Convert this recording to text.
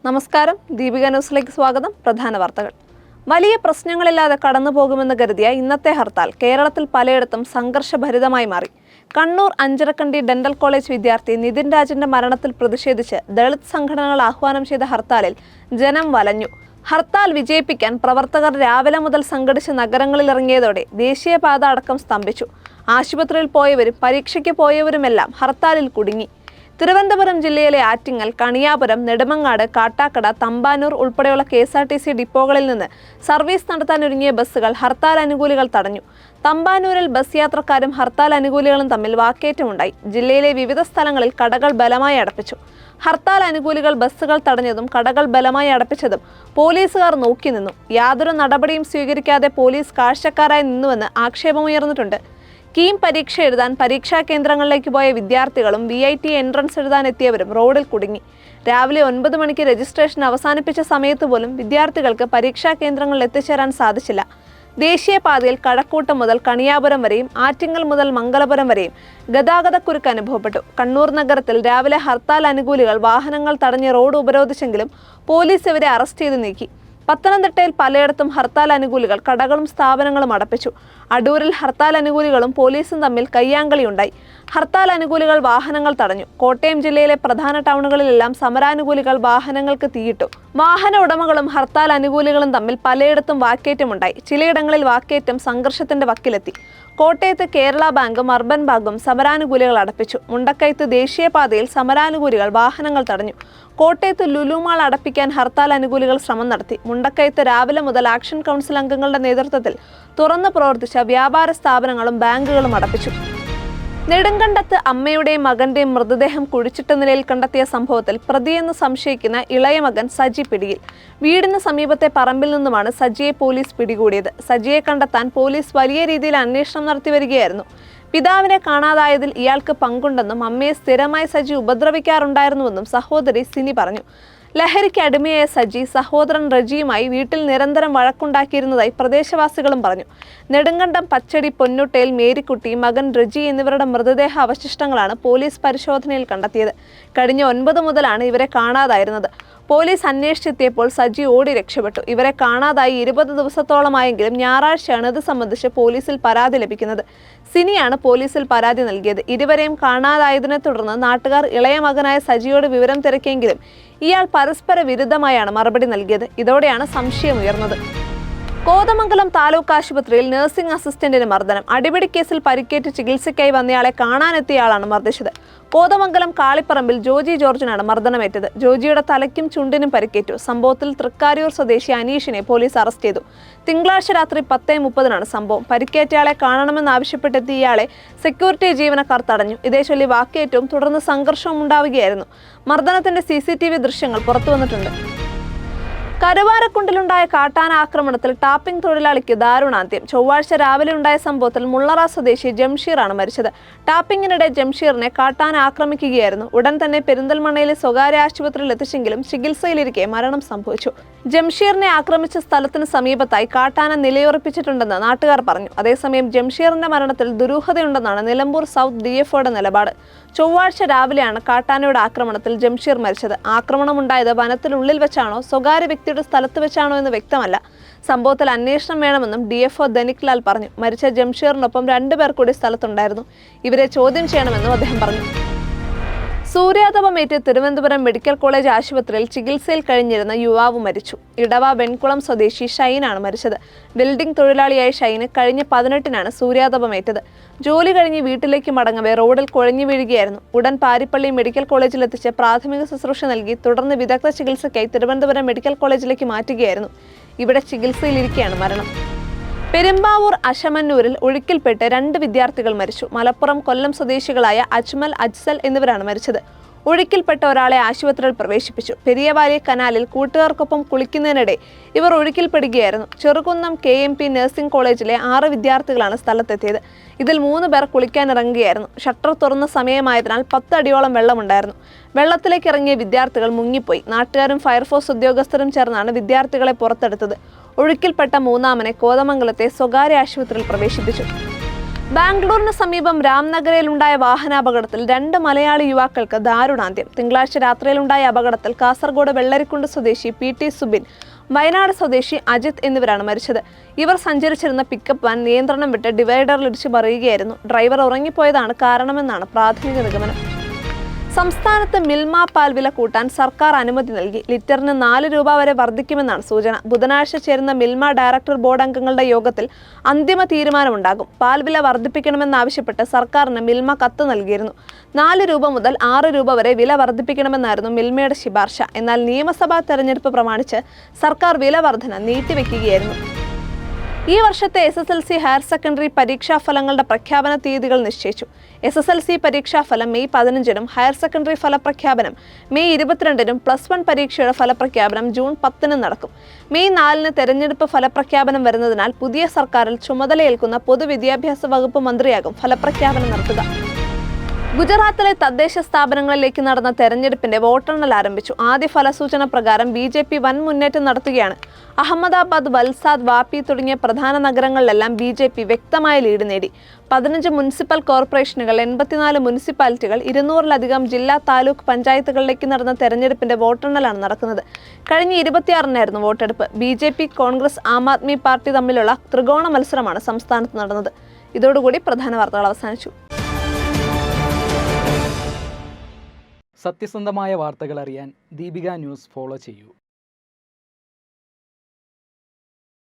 നമസ്കാരം, ദീപിക ന്യൂസിലേക്ക് സ്വാഗതം. പ്രധാന വാർത്തകൾ. വലിയ പ്രശ്നങ്ങളില്ലാതെ കടന്നുപോകുമെന്ന് കരുതിയ ഇന്നത്തെ ഹർത്താൽ കേരളത്തിൽ പലയിടത്തും സംഘർഷഭരിതമായി മാറി. കണ്ണൂർ അഞ്ചരക്കണ്ടി ഡെന്റൽ കോളേജ് വിദ്യാർത്ഥി നിതിൻ രാജിന്റെ മരണത്തിൽ പ്രതിഷേധിച്ച് ദളിത് സംഘടനകൾ ആഹ്വാനം ചെയ്ത ഹർത്താലിൽ ജനം വലഞ്ഞു. ഹർത്താൽ വിജയിപ്പിക്കാൻ പ്രവർത്തകർ രാവിലെ മുതൽ സംഘടിച്ച് നഗരങ്ങളിലിറങ്ങിയതോടെ ദേശീയപാത അടക്കം സ്തംഭിച്ചു. ആശുപത്രിയിൽ പോയവരും പരീക്ഷയ്ക്ക് പോയവരുമെല്ലാം ഹർത്താലിൽ കുടുങ്ങി. തിരുവനന്തപുരം ജില്ലയിലെ ആറ്റിങ്ങൽ, കണിയാപുരം, നെടുമങ്ങാട്, കാട്ടാക്കട, തമ്പാനൂർ ഉൾപ്പെടെയുള്ള KSRTC ഡിപ്പോകളിൽ നിന്ന് സർവീസ് നടത്താനൊരുങ്ങിയ ബസ്സുകൾ ഹർത്താൽ അനുകൂലികൾ തടഞ്ഞു. തമ്പാനൂരിൽ ബസ് യാത്രക്കാരും ഹർത്താൽ അനുകൂലികളും തമ്മിൽ വാക്കേറ്റമുണ്ടായി. ജില്ലയിലെ വിവിധ സ്ഥലങ്ങളിൽ കടകൾ ബലമായി അടപ്പിച്ചു. ഹർത്താൽ അനുകൂലികൾ ബസ്സുകൾ തടഞ്ഞതും കടകൾ ബലമായി അടപ്പിച്ചതും പോലീസുകാർ നോക്കി നിന്നു. യാതൊരു നടപടിയും സ്വീകരിക്കാതെ പോലീസ് കാഴ്ചക്കാരായി നിന്നുവെന്ന് ആക്ഷേപമുയർന്നിട്ടുണ്ട്. കീം പരീക്ഷ എഴുതാൻ പരീക്ഷാ കേന്ദ്രങ്ങളിലേക്ക് പോയ വിദ്യാർത്ഥികളും VIT എൻട്രൻസ് എഴുതാൻ എത്തിയവരും റോഡിൽ കുടുങ്ങി. രാവിലെ 9 മണിക്ക് രജിസ്ട്രേഷൻ അവസാനിപ്പിച്ച സമയത്ത് പോലും വിദ്യാർത്ഥികൾക്ക് പരീക്ഷാ കേന്ദ്രങ്ങളിൽ എത്തിച്ചേരാൻ സാധിച്ചില്ല. ദേശീയപാതയിൽ കഴക്കൂട്ടം മുതൽ കണിയാപുരം വരെയും ആറ്റിങ്ങൽ മുതൽ മംഗലപുരം വരെയും ഗതാഗതക്കുരുക്ക് അനുഭവപ്പെട്ടു. കണ്ണൂർ നഗരത്തിൽ രാവിലെ ഹർത്താൽ അനുകൂലികൾ വാഹനങ്ങൾ തടഞ്ഞ് റോഡ് ഉപരോധിച്ചെങ്കിലും പോലീസ് ഇവരെ അറസ്റ്റ് ചെയ്ത് നീക്കി. പത്തനംതിട്ടയിൽ പലയിടത്തും ഹർത്താൽ അനുകൂലികൾ കടകളും സ്ഥാപനങ്ങളും അടപ്പിച്ചു. അടൂരിൽ ഹർത്താൽ അനുകൂലികളും പോലീസും തമ്മിൽ കയ്യാങ്കളിയുണ്ടായി. ഹർത്താൽ അനുകൂലികൾ വാഹനങ്ങൾ തടഞ്ഞു. കോട്ടയം ജില്ലയിലെ പ്രധാന ടൗണുകളിലെല്ലാം സമരാനുകൂലികൾ വാഹനങ്ങൾക്ക് തീയിട്ടു. വാഹന ഉടമകളും ഹർത്താൽ അനുകൂലികളും തമ്മിൽ പലയിടത്തും വാക്കേറ്റമുണ്ടായി. ചിലയിടങ്ങളിൽ വാക്കേറ്റം സംഘർഷത്തിന്റെ വക്കിലെത്തി. കോട്ടയത്ത് കേരള ബാങ്കും അർബൻ ബാങ്കും സമരാനുകൂലികൾ അടപ്പിച്ചു. മുണ്ടക്കയത്ത് ദേശീയപാതയിൽ സമരാനുകൂലികൾ വാഹനങ്ങൾ തടഞ്ഞു. കോട്ടയത്ത് ലുലു മാൾ അടപ്പിക്കാൻ ഹർത്താൽ അനുകൂലികൾ ശ്രമം നടത്തി. മുണ്ടക്കയത്ത് രാവിലെ മുതൽ ആക്ഷൻ കൗൺസിൽ അംഗങ്ങളുടെ നേതൃത്വത്തിൽ തുറന്നു പ്രവർത്തിച്ച വ്യാപാര സ്ഥാപനങ്ങളും ബാങ്കുകളും അടപ്പിച്ചു. നെടുങ്കണ്ടത്ത് അമ്മയുടെയും മകന്റെയും മൃതദേഹം കുഴിച്ചിട്ട നിലയിൽ കണ്ടെത്തിയ സംഭവത്തിൽ പ്രതിയെന്ന് സംശയിക്കുന്ന ഇളയ മകൻ സജി പിടിയിൽ. വീടിന് സമീപത്തെ പറമ്പിൽ നിന്നുമാണ് സജിയെ പോലീസ് പിടികൂടിയത്. സജിയെ കണ്ടെത്താൻ പോലീസ് വലിയ രീതിയിൽ അന്വേഷണം നടത്തി വരികയായിരുന്നു. പിതാവിനെ കാണാതായതിൽ ഇയാൾക്ക് പങ്കുണ്ടെന്നും അമ്മയെ സ്ഥിരമായി സജി ഉപദ്രവിക്കാറുണ്ടായിരുന്നുവെന്നും സഹോദരി സിനി പറഞ്ഞു. ലഹരിക്ക് അടിമയായ സജി സഹോദരൻ റജിയുമായി വീട്ടിൽ നിരന്തരം വഴക്കുണ്ടാക്കിയിരുന്നതായി പ്രദേശവാസികളും പറഞ്ഞു. നെടുങ്കണ്ടം പച്ചടി പൊന്നുട്ടയിൽ മേരിക്കുട്ടി, മകൻ റജി എന്നിവരുടെ മൃതദേഹ അവശിഷ്ടങ്ങളാണ് പോലീസ് പരിശോധനയിൽ കണ്ടെത്തിയത്. കഴിഞ്ഞ 9 മുതലാണ് ഇവരെ കാണാതായിരുന്നത്. പോലീസ് അന്വേഷിച്ചെത്തിയപ്പോൾ സജി ഓടി രക്ഷപ്പെട്ടു. ഇവരെ കാണാതായി 20 ദിവസത്തോളമായെങ്കിലും ഞായറാഴ്ചയാണ് ഇത് സംബന്ധിച്ച് പോലീസിൽ പരാതി ലഭിക്കുന്നത്. സിനിയാണ് പോലീസിൽ പരാതി നൽകിയത്. ഇരുവരെയും കാണാതായതിനെ തുടർന്ന് നാട്ടുകാർ ഇളയ മകനായ സജിയോട് വിവരം തിരക്കിയെങ്കിലും ഇയാൾ പരസ്പര വിരുദ്ധമായാണ് മറുപടി നൽകിയത്. ഇതോടെയാണ് സംശയമുയർന്നത്. കോതമംഗലം താലൂക്ക് ആശുപത്രിയിൽ നഴ്സിംഗ് അസിസ്റ്റന്റിന് മർദ്ദനം. അടിപിടി കേസിൽ പരിക്കേറ്റ് ചികിത്സയ്ക്കായി വന്നയാളെ കാണാനെത്തിയയാളാണ് മർദ്ദിച്ചത്. കോതമംഗലം കാളിപ്പറമ്പിൽ ജോജി ജോർജിനാണ് മർദ്ദനമേറ്റത്. ജോജിയുടെ തലയ്ക്കും ചുണ്ടിനും പരിക്കേറ്റു. സംഭവത്തിൽ തൃക്കാരിയൂർ സ്വദേശി അനീഷിനെ പോലീസ് അറസ്റ്റ് ചെയ്തു. തിങ്കളാഴ്ച രാത്രി 10:30 സംഭവം. പരിക്കേറ്റയാളെ കാണണമെന്നാവശ്യപ്പെട്ടെത്തിയ ഇയാളെ സെക്യൂരിറ്റി ജീവനക്കാർ തടഞ്ഞു. ഇതേചൊല്ലി വാക്കേറ്റവും തുടർന്ന് സംഘർഷവും ഉണ്ടാവുകയായിരുന്നു. മർദ്ദനത്തിന്റെ CCTV ദൃശ്യങ്ങൾ പുറത്തുവന്നിട്ടുണ്ട്. കരുവാരക്കുണ്ടിലുണ്ടായ കാട്ടാന ആക്രമണത്തിൽ ടാപ്പിംഗ് തൊഴിലാളിക്ക് ദാരുണാന്ത്യം. ചൊവ്വാഴ്ച രാവിലെ ഉണ്ടായ സംഭവത്തിൽ മുള്ളറ സ്വദേശി ജംഷീറാണ് മരിച്ചത്. ടാപ്പിംഗിനിടെ ജംഷീറിനെ കാട്ടാന ആക്രമിക്കുകയായിരുന്നു. ഉടൻ തന്നെ പെരിന്തൽമണ്ണയിലെ സ്വകാര്യ ആശുപത്രിയിൽ എത്തിച്ചെങ്കിലും ചികിത്സയിലിരിക്കെ മരണം സംഭവിച്ചു. ജംഷീറിനെ ആക്രമിച്ച സ്ഥലത്തിന് സമീപത്തായി കാട്ടാന നിലയുറപ്പിച്ചിട്ടുണ്ടെന്ന് നാട്ടുകാർ പറഞ്ഞു. അതേസമയം ജംഷീറിന്റെ മരണത്തിൽ ദുരൂഹതയുണ്ടെന്നാണ് നിലമ്പൂർ സൗത്ത് DFOയുടെ നിലപാട്. ചൊവ്വാഴ്ച രാവിലെയാണ് കാട്ടാനയുടെ ആക്രമണത്തിൽ ജംഷീർ മരിച്ചത്. ആക്രമണമുണ്ടായത് വനത്തിനുള്ളിൽ വെച്ചാണോ സ്വകാര്യ വ്യക്തിയുടെ സ്ഥലത്ത് വെച്ചാണോ എന്ന് വ്യക്തമല്ല. സംഭവത്തിൽ അന്വേഷണം വേണമെന്നും DFO ധനിക് ലാൽ പറഞ്ഞു. മരിച്ച ജംഷീറിനൊപ്പം 2 പേർ കൂടി സ്ഥലത്തുണ്ടായിരുന്നു. ഇവരെ ചോദ്യം ചെയ്യണമെന്നും അദ്ദേഹം പറഞ്ഞു. സൂര്യാതപമേറ്റ് തിരുവനന്തപുരം മെഡിക്കൽ കോളേജ് ആശുപത്രിയിൽ ചികിത്സയിൽ കഴിഞ്ഞിരുന്ന യുവാവ് മരിച്ചു. ഇടവ വെൺകുളം സ്വദേശി ഷൈനാണ് മരിച്ചത്. വെൽഡിംഗ് തൊഴിലാളിയായ ഷൈന് കഴിഞ്ഞ 18-നാണ് സൂര്യാതപമേറ്റത്. ജോലി കഴിഞ്ഞ് വീട്ടിലേക്ക് മടങ്ങവേ റോഡിൽ കുഴഞ്ഞു വീഴുകയായിരുന്നു. ഉടൻ പാരിപ്പള്ളി മെഡിക്കൽ കോളേജിൽ എത്തിച്ച് പ്രാഥമിക ശുശ്രൂഷ നൽകി തുടർന്ന് വിദഗ്ധ ചികിത്സയ്ക്കായി തിരുവനന്തപുരം മെഡിക്കൽ കോളേജിലേക്ക് മാറ്റുകയായിരുന്നു. ഇവിടെ ചികിത്സയിലിരിക്കെയാണ് മരണം. പെരുമ്പാവൂർ അശമന്നൂരിൽ ഒഴുക്കിൽപ്പെട്ട് 2 വിദ്യാർത്ഥികൾ മരിച്ചു. മലപ്പുറം, കൊല്ലം സ്വദേശികളായ അജ്മൽ, അജ്സൽ എന്നിവരാണ് മരിച്ചത്. ഒഴുക്കിൽപ്പെട്ട ഒരാളെ ആശുപത്രിയിൽ പ്രവേശിപ്പിച്ചു. പെരിയവാലി കനാലിൽ കൂട്ടുകാർക്കൊപ്പം കുളിക്കുന്നതിനിടെ ഇവർ ഒഴുക്കിൽപ്പെടുകയായിരുന്നു. ചെറുകുന്നം KMP നഴ്സിംഗ് കോളേജിലെ 6 വിദ്യാർത്ഥികളാണ് സ്ഥലത്തെത്തിയത്. ഇതിൽ 3 പേർ കുളിക്കാനിറങ്ങുകയായിരുന്നു. ഷട്ടർ തുറന്ന സമയമായതിനാൽ 10 അടിയോളം വെള്ളമുണ്ടായിരുന്നു. വെള്ളത്തിലേക്ക് ഇറങ്ങിയ വിദ്യാർത്ഥികൾ മുങ്ങിപ്പോയി. നാട്ടുകാരും ഫയർഫോഴ്സ് ഉദ്യോഗസ്ഥരും ചേർന്നാണ് വിദ്യാർത്ഥികളെ പുറത്തെടുത്തത്. ഒഴുക്കിൽപ്പെട്ട മൂന്നാമനെ കോതമംഗലത്തെ സ്വകാര്യ ആശുപത്രിയിൽ പ്രവേശിപ്പിച്ചു. ബാംഗ്ലൂരിന് സമീപം രാംനഗരയിലുണ്ടായ വാഹനാപകടത്തിൽ 2 മലയാളി യുവാക്കൾക്ക് ദാരുണാന്ത്യം. തിങ്കളാഴ്ച രാത്രിയിലുണ്ടായ അപകടത്തിൽ കാസർഗോഡ് വെള്ളരിക്കുണ്ട് സ്വദേശി PT സുബിൻ, വയനാട് സ്വദേശി അജിത് എന്നിവരാണ് മരിച്ചത്. ഇവർ സഞ്ചരിച്ചിരുന്ന പിക്കപ്പ് വാൻ നിയന്ത്രണം വിട്ട് ഡിവൈഡറിലിടിച്ച് മറിയുകയായിരുന്നു. ഡ്രൈവർ ഉറങ്ങിപ്പോയതാണ് കാരണമെന്നാണ് പ്രാഥമിക നിഗമനം. സംസ്ഥാനത്ത് മിൽമ പാൽ വില കൂട്ടാൻ സർക്കാർ അനുമതി നൽകി. ലിറ്ററിന് 4 രൂപ വരെ വർദ്ധിക്കുമെന്നാണ് സൂചന. ബുധനാഴ്ച ചേരുന്ന മിൽമ ഡയറക്ടർ ബോർഡ് അംഗങ്ങളുടെ യോഗത്തിൽ അന്തിമ തീരുമാനമുണ്ടാകും. പാൽ വില വർദ്ധിപ്പിക്കണമെന്നാവശ്യപ്പെട്ട് സർക്കാരിന് മിൽമ കത്ത് നൽകിയിരുന്നു. 4 രൂപ മുതൽ 6 രൂപ വരെ വില വർദ്ധിപ്പിക്കണമെന്നായിരുന്നു മിൽമയുടെ ശുപാർശ. എന്നാൽ നിയമസഭാ തെരഞ്ഞെടുപ്പ് പ്രമാണിച്ച് സർക്കാർ വില വർധന നീട്ടിവെക്കുകയായിരുന്നു. ഈ വർഷത്തെ SSLC ഹയർ സെക്കൻഡറി പരീക്ഷാഫലങ്ങളുടെ പ്രഖ്യാപന തീയതികൾ നിശ്ചയിച്ചു. SSLC പരീക്ഷാഫലം മെയ് 15-നും ഹയർ സെക്കൻഡറി ഫലപ്രഖ്യാപനം മെയ് 22-നും +1 പരീക്ഷയുടെ ഫലപ്രഖ്യാപനം ജൂൺ 10-നും നടക്കും. മെയ് 4-ന് തെരഞ്ഞെടുപ്പ് ഫലപ്രഖ്യാപനം വരുന്നതിനാൽ പുതിയ സർക്കാരിൽ ചുമതലയേൽക്കുന്ന പൊതുവിദ്യാഭ്യാസ വകുപ്പ് മന്ത്രിയാകും ഫലപ്രഖ്യാപനം നടത്തുക. ഗുജറാത്തിലെ തദ്ദേശ സ്ഥാപനങ്ങളിലേക്ക് നടന്ന തെരഞ്ഞെടുപ്പിന്റെ വോട്ടെണ്ണൽ ആരംഭിച്ചു. ആദ്യ ഫലസൂചന പ്രകാരം BJP വൻ മുന്നേറ്റം നടത്തുകയാണ്. അഹമ്മദാബാദ്, വൽസാദ്, വാപി തുടങ്ങിയ പ്രധാന നഗരങ്ങളിലെല്ലാം BJP വ്യക്തമായ ലീഡ് നേടി. 15 മുനിസിപ്പൽ കോർപ്പറേഷനുകൾ, 84 മുനിസിപ്പാലിറ്റികൾ, 200-ലധികം ജില്ലാ, താലൂക്ക് പഞ്ചായത്തുകളിലേക്ക് നടന്ന തെരഞ്ഞെടുപ്പിന്റെ വോട്ടെണ്ണലാണ് നടക്കുന്നത്. കഴിഞ്ഞ 26-നായിരുന്നു വോട്ടെടുപ്പ്. BJP, കോൺഗ്രസ്, ആം ആദ്മി പാർട്ടി തമ്മിലുള്ള ത്രികോണ മത്സരമാണ് സംസ്ഥാനത്ത് നടന്നത്. ഇതോടുകൂടി പ്രധാന വാർത്തകൾ അവസാനിച്ചു. സത്യസന്ധമായ വാർത്തകൾ അറിയാൻ ദീപിക ന്യൂസ് ഫോളോ ചെയ്യൂ.